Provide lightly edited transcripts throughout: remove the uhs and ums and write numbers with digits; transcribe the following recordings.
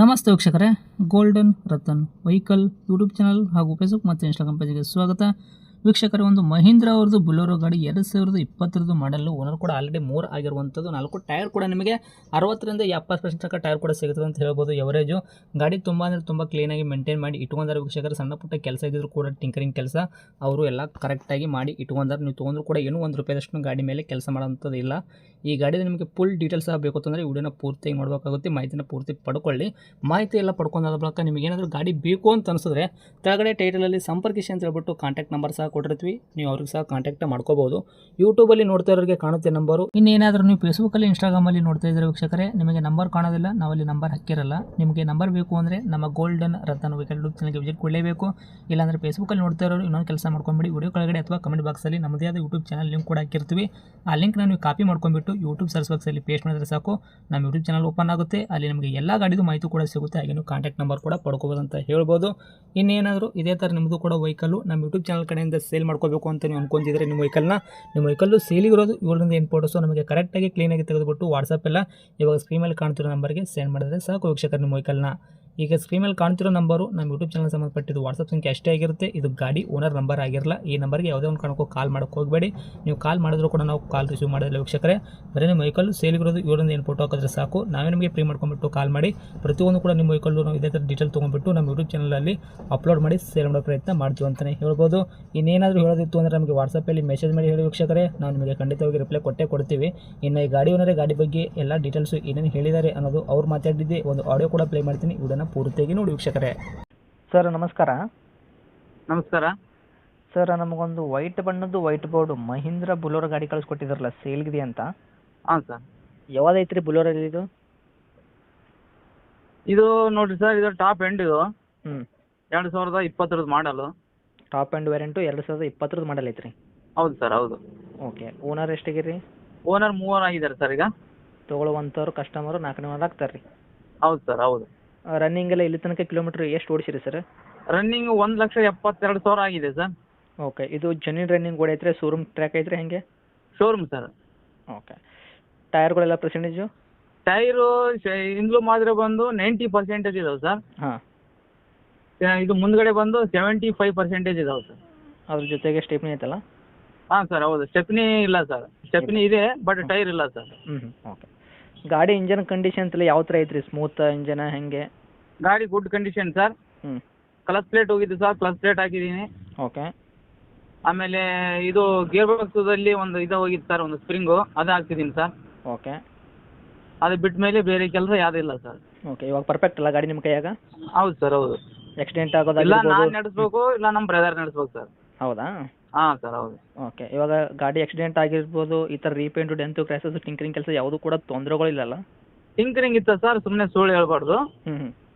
ನಮಸ್ತೆ ವೀಕ್ಷಕರೇ, golden Ratan vehicle YouTube channel ಹಾಗೂ ಫೇಸ್ಬುಕ್ ಮತ್ತು ಇನ್ಸ್ಟಾಗ್ರಾಮ್ ಪೇಜ್ಗೆ ಸ್ವಾಗತ. ವೀಕ್ಷಕರೇ, ಒಂದು ಮಹೀಂದ್ರ ಅವ್ರದ್ದು ಬುಲೋರೋ ಗಾಡಿ 2020 ಮಾಡಲು. ಓನರ್ ಕೂಡ ಆಲ್ರೆಡಿ 3 ಆಗಿರುವಂಥದ್ದು. 4 ಟೈರ್ ಕೂಡ ನಿಮಗೆ 60ರಿಂದ 70% ತನಕ ಟೈರ್ ಕೂಡ ಸಿಗುತ್ತದೆ ಅಂತ ಹೇಳ್ಬೋದು. ಎವರೇಜು ಗಾಡಿ ತುಂಬ ಅಂದರೆ ತುಂಬ ಕ್ಲೀನಾಗಿ ಮೇಂಟೈನ್ ಮಾಡಿ ಇಟ್ಕೊಂಡಾರೆ ವೀಕ್ಷಕರೇ. ಸಣ್ಣ ಪುಟ್ಟ ಕೆಲಸ ಇದ್ದರೂ ಕೂಡ ಟಿಂಕರಿಂಗ್ ಕೆಲಸ ಅವರು ಎಲ್ಲ ಕರೆಕ್ಟಾಗಿ ಮಾಡಿ ಇಟ್ಕೊಂಡಾರೆ. ನೀವು ತೊಗೊಂಡ್ರು ಕೂಡ ಏನೂ ₹1 ಗಾಡಿ ಮೇಲೆ ಕೆಲಸ ಮಾಡೋಂಥದ್ದು ಇಲ್ಲ. ಈ ಗಾಡಿದ ನಿಮಗೆ ಫುಲ್ ಡೀಟೇಲ್ಸ್ ಬೇಕು ಅಂತಂದರೆ ವಿಡಿಯೋನ ಪೂರ್ತಿಯಾಗಿ ನೋಡಬೇಕಾಗುತ್ತೆ. ಮಾಹಿತಿನ ಪೂರ್ತಿ ಪಡ್ಕೊಳ್ಳಿ. ಮಾಹಿತಿ ಎಲ್ಲ ಪಡ್ಕೊಂಡಾದ ಬಳಿಕ ನಿಮಗೆ ಏನಾದರೂ ಗಾಡಿ ಬೇಕು ಅಂತ ಅನಿಸಿದ್ರೆ ಕೆಳಗಡೆ ಟೈಟಲಲ್ಲಿ ಸಂಪರ್ಕಿಸಿ ಅಂತ ಹೇಳ್ಬಿಟ್ಟು ಕಾಂಟ್ಯಾಕ್ಟ್ ನಂಬರ್ ಸಹ ಕೊಟ್ಟಿರ್ತೀವಿ. ನೀವು ಅವ್ರಿಗೆ ಸಹ ಕಾಂಟ್ಯಾಕ್ಟ್ ಮಾಡ್ಕೋಬಹುದು. ಯೂಟ್ಯೂಬಲ್ಲಿ ನೋಡ್ತಾ ಇರೋರಿಗೆ ಕಾಣುತ್ತೆ ನಂಬರು. ಇನ್ನೇನಾದರೂ ನೀವು ಫೇಸ್ಬುಕ್ಕಲ್ಲಿ ಇನ್ಸ್ಟಾಗ್ರಾಮಲ್ಲಿ ನೋಡ್ತಾ ಇದ್ದಾರೆ ವೀಕ್ಷಕರೇ, ನಿಮಗೆ ನಂಬರ್ ಕಾಣೋದಿಲ್ಲ, ನಾವಲ್ಲಿ ನಂಬರ್ ಹಾಕಿರಲ್ಲ. ನಿಮಗೆ ನಂಬರ್ ಬೇಕು ಅಂದರೆ ನಮ್ಮ ಗೋಲ್ಡನ್ ರತನ್ ವೆಹಿಕಲ್ ಯೂಟ್ಯೂಬ್ ಚಾನಲ್ಗೆ ವಿಸಿಟ್ ಕೊಡಲೇಬೇಕು. ಇಲ್ಲಾಂದರೆ ಫೇಸ್ಬುಕ್ಕಲ್ಲಿ ನೋಡ್ತಾ ಇರೋರು ಇನ್ನೊಂದು ಕೆಲಸ ಮಾಡ್ಕೊಂಬಿಡಿ, ವಿಡಿಯೋ ಕೆಳಗಡೆ ಅಥವಾ ಕಮೆಂಟ್ ಬಾಕ್ಸಲ್ಲಿ ನಮ್ಮದೇ ಆದ ಯೂಟ್ಯೂಬ್ ಚಾನಲ್ ಲಿಂಕ್ ಕೂಡ ಹಾಕಿರ್ತೀವಿ. ಆ ಲಿಂಕ್ನ ನೀವು ಕಾಪಿ ಮಾಡ್ಕೊಂಡ್ಬಿಟ್ಟು ಯೂಟ್ಯೂಬ್ ಸರ್ಚ್ ಬಾಕ್ಸಲ್ಲಿ ಪೇಸ್ಟ್ ಮಾಡಿದ್ರೆ ಸಾಕು, ನಮ್ಮ ಯೂಟ್ಯೂಬ್ ಚಾನಲ್ ಓಪನ್ ಆಗುತ್ತೆ. ಅಲ್ಲಿ ನಿಮಗೆ ಎಲ್ಲ ಗಾಡಿದು ಮಾಹಿತಿ ಕೂಡ ಸಿಗುತ್ತೆ. ಹಾಗೆ ನೀವು ಕಾಂಟ್ಯಾಕ್ಟ್ ನಂಬರ್ ಕೂಡ ಪಡ್ಕೋಬೋದು ಅಂತ ಹೇಳ್ಬೋದು. ಇನ್ನೇನಾದರೂ ಇದೇ ಥರ ನಿಮ್ಮದು ಕೂಡ ವೆಹಿಕಲ್ಲು ನಮ್ಮ ಯೂಟ್ಯೂಬ್ ಚಾನಲ್ ಕಡೆಯಿಂದ ಸೇಲ್ ಮಾಡ್ಕೋಬೇಕು ಅಂತ ನೀವು ಅನ್ಕೊಂತಿದ್ರೆ ನಿಮ್ಮ ವೆಹಿಕಲ್ಲು ಸೇಲಿಗಿರೋದು 7 ಫೋಟೋಸು ನಮಗೆ ಕರೆಕ್ಟಾಗಿ ಕ್ಲೀನಾಗಿ ತೆಗೆದುಬಿಟ್ಟು ವಾಟ್ಸಪ್ಪೆಲ್ಲ ಇವಾಗ ಸ್ಕ್ರೀನ್ ಮೇಲೆ ಕಾಣ್ತಿರೋ ನಂಬರ್ಗೆ ಸೆಂಡ್ ಮಾಡಿದ್ರೆ ಸಾಕು ವೀಕ್ಷಕರು. ನಿಮ್ಮ ವೆಹಿಕಲ್ನ ಈಗ ಸ್ಕ್ರೀನ್ ಮೇಲೆ ಕಾಣ್ತಿರೋ ನಂಬರು ನಮ್ಮ ಯೂಟ್ಯೂಬ್ ಚಾನಲ್ ಸಂಬಂಧಪಟ್ಟಿದ್ದು ವಾಟ್ಸಪ್ ಸಂಖ್ಯೆ ಅಷ್ಟೇ ಆಗಿರುತ್ತೆ. ಇದು ಗಾಡಿ ಓನರ್ ನಂಬರ್ ಆಗಿರಲ್ಲ. ಈ ನಂಬರ್ಗೆ ಯಾವುದೇ ಒಂದು ಕಾರಣಕ್ಕೂ ಕಾಲ್ ಮಾಡೋಕ್ಕೆ ಹೋಗಬೇಡಿ. ನೀವು ಕಾಲ್ ಮಾಡಿದ್ರು ಕೂಡ ನಾವು ಕಾಲ್ ರಿಸೀವ್ ಮಾಡೋದಿಲ್ಲ ವೀಕ್ಷಕರೇ. ಬರೀ ನಿಮ್ಮ ವೆಹಿಕಲ್ಲು ಸೇಲಿಗಿರೋದು 7 ಫೋಟೋ ಹಾಕಿದ್ರೆ ಸಾಕು, ನಾವೇ ನಿಮಗೆ ಫ್ರೀ ಮಾಡ್ಕೊಂಡ್ಬಿಟ್ಟು ಕಾಲ್ ಮಾಡಿ ಪ್ರತಿಯೊಂದು ಕೂಡ ನಿಮ್ಮ ವೆಹಿಕಲ್ಲು ನಾವು ಇದೇ ಥರ ಡೀಟೇಲ್ ತೊಗೊಂಡ್ಬಿಟ್ಟು ನಮ್ಮ ಯೂಟ್ಯೂಬ್ ಚಾನಲಲ್ಲಿ ಅಪ್ಲೋಡ್ ಮಾಡಿ ಸೇಲ್ ಮಾಡೋ ಪ್ರಯತ್ನ ಮಾಡ್ತೀವಿ ಅಂತಲೇ ಹೇಳ್ಬೋದು. ಇನ್ನೇನಾದರೂ ಹೇಳೋದಿತ್ತು ಅಂದರೆ ನಮಗೆ ವಾಟ್ಸಪ್ಪಲ್ಲಿ ಮೆಸೇಜ್ ಮಾಡಿ ಹೇಳಿ ವೀಕ್ಷಕರೇ, ನಾವು ನಿಮಗೆ ಖಂಡಿತವಾಗಿ ರಿಪ್ಲೈ ಕೊಟ್ಟೇ ಕೊಡ್ತೀವಿ. ಇನ್ನು ಈ ಗಾಡಿ ಓನರೇ ಗಾಡಿ ಬಗ್ಗೆ ಎಲ್ಲ ಡೀಟೇಲ್ಸು ಏನೇನು ಹೇಳಿದ್ದಾರೆ ಅನ್ನೋದು ಅವ್ರು ಮಾತಾಡಿದ್ದೆ ಒಂದು ಆಡಿಯೋ ಕೂಡ ಪ್ಲೇ ಮಾಡ್ತೀನಿ. ವಿಡಿಯೋನ ಪೂರ್ತಿಯಾಗಿ ನೋಡಿ ವೀಕ್ಷಕರೇ. ಸರ್ ನಮಸ್ಕಾರ. ನಮಸ್ಕಾರ ಸರ್, ನಮಗೊಂದು ವೈಟ್ ಬಣ್ಣದ್ದು ವೈಟ್ ಬೋರ್ಡು ಮಹೀಂದ್ರ ಬುಲೋರೋ ಗಾಡಿ ಕಳಿಸ್ಕೊಟ್ಟಿದ್ರಲ್ಲ, ಸೇಲ್ಗಿದೆ ಅಂತ. ಹಾಂ ಸರ್, ಯಾವ್ದೈತ್ರಿ ಬುಲೋರೋ ಇದು? ಇದು ನೋಡಿರಿ ಸರ್, ಇದು ಟಾಪ್ ಎಂಡ್. ಇದು 2020 ಮಾಡಲು. ಟಾಪ್ ಆ್ಯಂಡ್ ವೇರಿಯಂಟು 2020 ಮಾಡಲ್ ಐತ್ರಿ? ಹೌದು ಸರ್, ಹೌದು. ಓಕೆ. ಓನರ್ ಎಷ್ಟಿಗಿರಿ? ಓನರ್ 3 ಆಗಿದ್ದಾರೆ ಸರ್. ಈಗ ತೊಗೊಳ್ಳುವಂಥವ್ರು ಕಸ್ಟಮರು 4 ಓನರ್ ಆಗ್ತಾರೆ ರೀ? ಹೌದು ಸರ್, ಹೌದು. ರನ್ನಿಂಗ್ ಎಲ್ಲ ಇಲ್ಲಿ ತನಕ ಕಿಲೋಮೀಟ್ರ್ ಎಷ್ಟು ಓಡಿಸಿರಿ ಸರ್? ರನ್ನಿಂಗ್ 1,72,000 ಆಗಿದೆ ಸರ್. ಓಕೆ. ಇದು ಜೆನ್ಯೂನ್ ರನ್ನಿಂಗ್ ಗೋಡೆ ಐತ್ರಿ? ಶೋರೂಮ್ ಟ್ರ್ಯಾಕ್ ಐತ್ರಿ ಹೆಂಗೆ? Showroom sir. ಓಕೆ. ಟೈರ್ಗಳೆಲ್ಲ ಪರ್ಸೆಂಟೇಜು? ಟೈರು ಹಿಂದ್ಲು ಮಾತ್ರ ಬಂದು 90% ಇದಾವೆ ಸರ್. ಹಾಂ. ಇದು ಮುಂದ್ಗಡೆ ಬಂದು 75% ಇದಾವೆ ಸರ್. ಅದ್ರ ಜೊತೆಗೆ ಸ್ಟೆಪ್ನಿ ಐತಲ್ಲ? ಹಾಂ ಸರ್, ಹೌದು. ಸ್ಟೆಪ್ನಿ ಇಲ್ಲ ಸರ್. ಸ್ಟೆಪ್ನಿ ಇದೆ ಬಟ್ ಟೈರ್ ಇಲ್ಲ ಸರ್. ಓಕೆ. ಗಾಡಿ ಇಂಜನ್ ಕಂಡೀಷನ್ ಎಲ್ಲ ಯಾವ ಥರ ಐತ್ರಿ? ಸ್ಮೂತ್ ಇಂಜನ ಹೆಂಗೆ? ಗಾಡಿ good condition sir. Clutch plate ಹೋಗಿದ್ದು ಸರ್, ಕ್ಲಚ್ ಪ್ಲೇಟ್ ಹಾಕಿದ್ದೀನಿ. ಓಕೆ. ಆಮೇಲೆ ಇದು ಗೇರ್ ಬಾಕ್ಸಲ್ಲಿ ಒಂದು ಇದು ಹೋಗಿತ್ತು ಸರ್, ಒಂದು ಸ್ಪ್ರಿಂಗು, ಅದು ಹಾಕ್ತಿದ್ದೀನಿ ಸರ್. ಓಕೆ. ಅದು ಬಿಟ್ಟ ಮೇಲೆ ಬೇರೆ ಕೆಲಸ ಯಾವುದಿಲ್ಲ ಸರ್. ಓಕೆ. ಇವಾಗ ಪರ್ಫೆಕ್ಟ್ ಅಲ್ಲ ಗಾಡಿ ನಿಮ್ಮ ಕೈಯಾಗ? ಹೌದು ಸರ್, ಹೌದು. ಆಕ್ಸಿಡೆಂಟ್ ಇಲ್ಲ ಆಗೋದಾಗಿರ್ಬೋದು? ನಾನು ನಡೆಸ್ಬೇಕು, ಇಲ್ಲ ನಮ್ಮ ಬ್ರದರ್ ನಡೆಸ್ಬೇಕು ಸರ್. ಹೌದಾ? ಹಾಂ ಸರ್, ಹೌದು. ಓಕೆ. ಇವಾಗ ಗಾಡಿ ಆಕ್ಸಿಡೆಂಟ್ ಆಗಿರ್ಬೋದು, ಈ ಥರ ರೀಪೇಂಟು, ಡೆಂತು, ಕ್ರ್ಯಾಸಸ್, ಟಿಂಕರಿಂಗ್ ಕೆಲಸ ಯಾವುದೂ ಕೂಡ ತೊಂದರೆಗಳಿಲ್ಲಲ್ಲ? ಟಿಂಕರಿಂಗ್ ಇತ್ತು ಸರ್, ಸುಮ್ಮನೆ ಸುಳ್ಳು ಹೇಳ್ಬಾರ್ದು.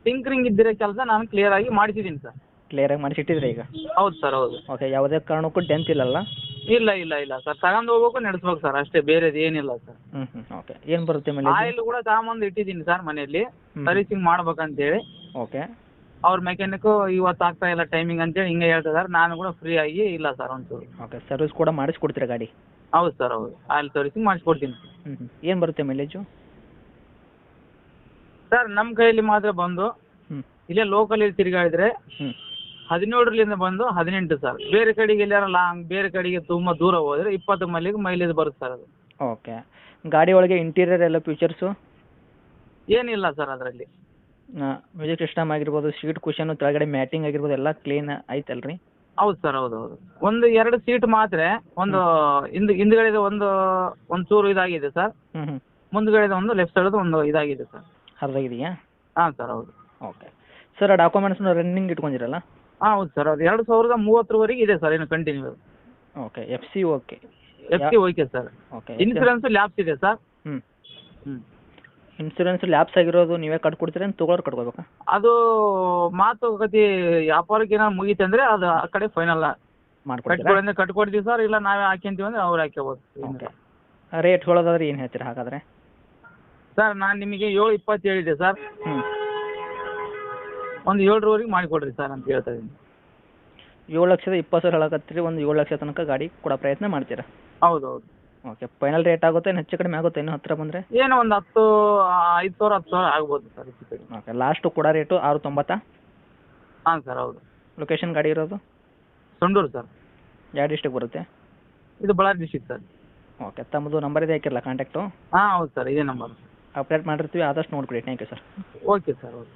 ಟಿಂಕರಿಂಗ್ ಇದ್ದಿರೋ ಕೆಲಸ ನಾನು ಕ್ಲಿಯರ್ ಆಗಿ ಮಾಡಿಸಿದ್ದೀನಿ ಸರ್. ಕ್ಲಿಯರಾಗಿ ಮಾಡಿಸಿಟ್ಟಿದ್ರೆ ಈಗ? ಹೌದು ಸರ್, ಹೌದು. ಓಕೆ. ಯಾವುದೇ ಕಾರಣಕ್ಕೂ ಡೆಂತ್ ಇಲ್ಲಲ್ಲ? ಇಲ್ಲ ಇಲ್ಲ ಇಲ್ಲ ಸರ್, ತಗೊಂಡು ಹೋಗ್ಬೇಕು, ನಡೆಸ್ಬೇಕು ಸರ್, ಅಷ್ಟೇ, ಬೇರೆದು ಏನಿಲ್ಲ ಸರ್. ಓಕೆ. ಏನು ಬರುತ್ತೆ ಮೇಲೆ? ಆಯಿಲ್ ಕೂಡ ತಗೊಂಬಂದು ಇಟ್ಟಿದ್ದೀನಿ ಸರ್ ಮನೆಯಲ್ಲಿ, ಸರ್ವಿಸಿಂಗ್ ಮಾಡ್ಬೇಕಂತೇಳಿ. ಓಕೆ. ಅವ್ರ ಮೆಕ್ಯಾನಿಕ್ಕು ಇವತ್ತು ಆಗ್ತಾ ಇಲ್ಲ ಟೈಮಿಂಗ್ ಅಂತೇಳಿ ಹಿಂಗೆ ಹೇಳ್ತಿದ್ದಾರೆ. ನಾನು ಕೂಡ ಫ್ರೀ ಆಗಿ ಇಲ್ಲ ಸರ್ ಒಂಚೂರು. ಓಕೆ. ಸರ್ವಿಸ್ ಕೂಡ ಮಾಡಿಸ್ಕೊಡ್ತೀರಾ ಗಾಡಿ? ಹೌದು ಸರ್, ಹೌದು. ಆಯಿಲ್ ಸರ್ವಿಸಿಂಗ್ ಮಾಡಿಸ್ಕೊಡ್ತೀನಿ. ಏನು ಬರುತ್ತೆ ಮೈಲೇಜು ಸರ್? ನಮ್ಮ ಕೈಯಲ್ಲಿ ಮಾತ್ರ ಬಂದು ಇಲ್ಲೇ ಲೋಕಲಲ್ಲಿ ತಿರುಗಾಡಿದ್ರೆ 17ರಿಂದ ಬಂದು 18 ಸರ್. ಬೇರೆ ಕಡೆಗೆ ಎಲ್ಲಾರ ಲಾಂಗ್, ಬೇರೆ ಕಡೆಗೆ ತುಂಬ ದೂರ ಹೋದರೆ 20 ಮೈಲೇಜ್ ಬರುತ್ತೆ ಸರ್ ಅದು. ಓಕೆ. ಗಾಡಿ ಒಳಗೆ ಇಂಟೀರಿಯರ್ ಎಲ್ಲ ಫೀಚರ್ಸು ಏನಿಲ್ಲ ಸರ್ ಅದರಲ್ಲಿ. ಮ್ಯೂಸಿಕ್ ಸಿಸ್ಟಮ್ ಆಗಿರ್ಬೋದು, ಸೀಟ್ ಕುಷನು, ಕೆಳಗಡೆ ಮ್ಯಾಟಿಂಗ್ ಆಗಿರ್ಬೋದು, ಎಲ್ಲ ಕ್ಲೀನ್ ಐತಲ್ಲ ರೀ? ಹೌದು ಸರ್, ಹೌದು, ಹೌದು. ಒಂದು 2 ಸೀಟ್ ಮಾತ್ರ ಒಂದು ಹಿಂದ್ಗಡೆದು ಒಂದು ಚೂರು ಇದಾಗಿದೆ ಸರ್. ಮುಂದ್ಗಡೆದು ಒಂದು ಲೆಫ್ಟ್ ಸೈಡ್ದು ಒಂದು ಇದಾಗಿದೆ ಸರ್. ಹರಿದಾಗಿದೆಯಾ? ಹಾಂ ಸರ್, ಹೌದು. ಓಕೆ. ಸರ್, ಡಾಕ್ಯುಮೆಂಟ್ಸ್ನ ರನ್ನಿಂಗ್ ಇಟ್ಕೊಂಡಿರಲ್ಲ? ಹಾಂ, ಹೌದು ಸರ್. ಅದು 2030ವರೆಗೆ ಇದೆ ಸರ್, ಇನ್ನು continue. Okay. F C okay okay sir. Okay. Insurance lapse ಇದೆ ಸರ್. ಇನ್ಸೂರೆನ್ಸ್ ಲ್ಯಾಪ್ಸ್ ಆಗಿರೋದು ನೀವೇ ಕಟ್ಕೊಡ್ತೀರಾ, ತೊಗೊಳೋರು ಕಟ್ಕೋಬೇಕಾ? ಅದು ಮಾತುಕತೆ ವ್ಯಾಪಾರಕ್ಕೆ ಏನಾದ್ರು ಮುಗೀತು ಅಂದರೆ ಅದು ಆ ಕಡೆ ಫೈನಲ್ ಮಾಡ್ಕೊಡ್ತೀರಾ? ಕಟ್ಕೊಡ್ತೀವಿ ಸರ್. ಇಲ್ಲ ನಾವೇ ಹಾಕ್ಯಂತೀವಿ ಅಂದರೆ ಅವ್ರು ಹಾಕ್ಕೋಬೋದು. ಓಕೆ. ರೇಟ್ ಹೇಳೋದಾದ್ರೆ ಏನು ಹೇಳ್ತೀರಾ ಹಾಗಾದರೆ? ಸರ್, ನಾನು ನಿಮಗೆ 7.20 ಹೇಳಿದ್ದೆ ಸರ್. ಒಂದು 7ರವರೆಗೆ ಮಾಡಿಕೊಡ್ರಿ ಸರ್ ಅಂತ ಹೇಳ್ತಾ ಇದ್ದೀನಿ. 7,20,000 ಹೇಳಕತ್ತೀರಿ, ಒಂದು 7 ಲಕ್ಷ ತನಕ ಗಾಡಿ ಕೊಡೋ ಪ್ರಯತ್ನ ಮಾಡ್ತೀರಾ? ಹೌದು, ಹೌದು. ಓಕೆ ಫೈನಲ್ ರೇಟ್ ಆಗುತ್ತೆ ಇನ್ನು ಹೆಚ್ಚು ಕಡಿಮೆ ಆಗುತ್ತೆ ಇನ್ನೂ ಹತ್ತಿರ ಬಂದರೆ? ಏನೋ ಒಂದು 5,000 10,000 ಆಗ್ಬೋದು ಸರ್ ಹೆಚ್ಚು ಕಡಿಮೆ. ಓಕೆ ಲಾಸ್ಟು ಕೂಡ ರೇಟು 690? ಹಾಂ ಸರ್ ಹೌದು. ಲೊಕೇಶನ್ ಗಾಡಿ ಇರೋದು? ಸಂಡೂರು ಸರ್. ಯಾವ ಡಿಸ್ಟಿಕ್ ಬರುತ್ತೆ? ಇದು ಬಳ್ಳಾರಿ ಡಿಸ್ಟಿಕ್ ಸರ್. ಓಕೆ ತಮ್ಮದು ನಂಬರ್ ಇದೆ ಹಾಕಿರಲ್ಲ ಕಾಂಟ್ಯಾಕ್ಟು? ಹಾಂ ಹೌದು ಸರ್ ಇದೇ ನಂಬರ್. ಅಪ್ಡೇಟ್ ಮಾಡಿರ್ತೀವಿ ಆದಷ್ಟು ನೋಡಿಕೊಡಿ. Thank you sir. Okay sir okay.